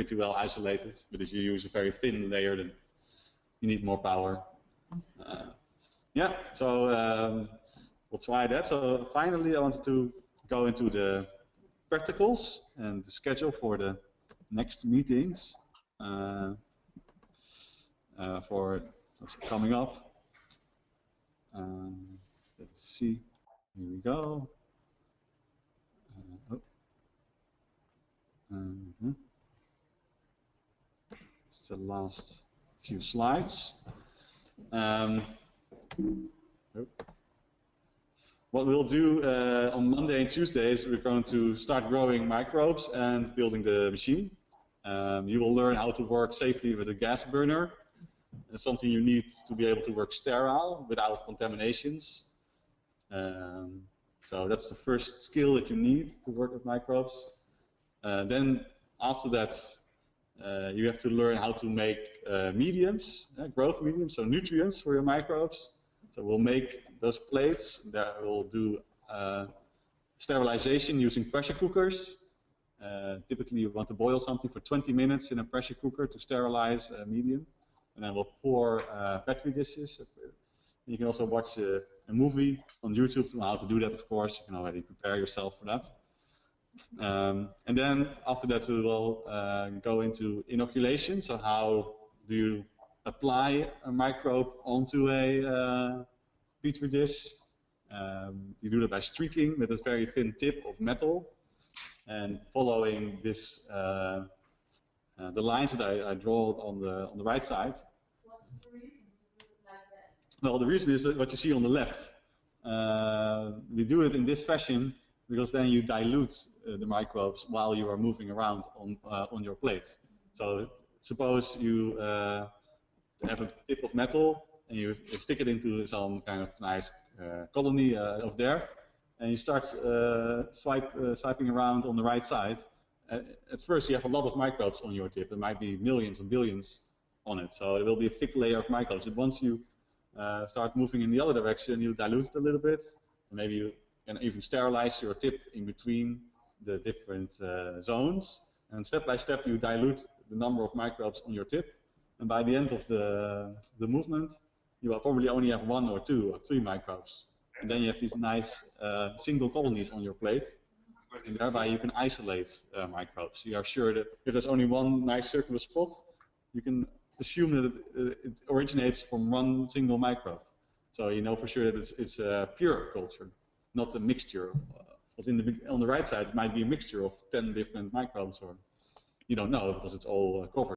pretty well isolated. But if you use a very thin layer, then you need more power. Yeah, so we'll try that. So finally, I wanted to go into the practicals and the schedule for the next meetings for what's coming up. Let's see. Here we go. It's the last few slides. What we'll do on Monday and Tuesdays, we're going to start growing microbes and building the machine. You will learn how to work safely with a gas burner. It's something you need to be able to work sterile without contaminations. So that's the first skill that you need to work with microbes. Then after that, you have to learn how to make mediums, growth mediums, so nutrients for your microbes. So we'll make those plates that will do sterilization using pressure cookers. Typically, you want to boil something for 20 minutes in a pressure cooker to sterilize a medium. And then we'll pour petri dishes. You can also watch a movie on YouTube to how to do that, of course. You can already prepare yourself for that. And then after that, we will go into inoculation. So how do you apply a microbe onto a petri dish? You do that by streaking with a very thin tip of metal and following this the lines that I draw on the right side. What's the reason to do it like that? Well, the reason is what you see on the left. We do it in this fashion because then you dilute the microbes while you are moving around on your plate. So suppose you have a tip of metal and you stick it into some kind of nice colony of there, and you start swiping around on the right side. At first you have a lot of microbes on your tip. There might be millions and billions on it, so there will be a thick layer of microbes. But once you start moving in the other direction, you dilute it a little bit, and maybe you can even sterilize your tip in between the different zones. And step by step you dilute the number of microbes on your tip, and by the end of the movement you will probably only have 1 or 2 or 3 microbes. And then you have these nice single colonies on your plate. And thereby you can isolate microbes. You are sure that if there's only one nice circular spot, you can assume that it originates from one single microbe. So you know for sure that it's a pure culture, not a mixture. Because on the right side it might be a mixture of 10 different microbes, or you don't know because it's all covered.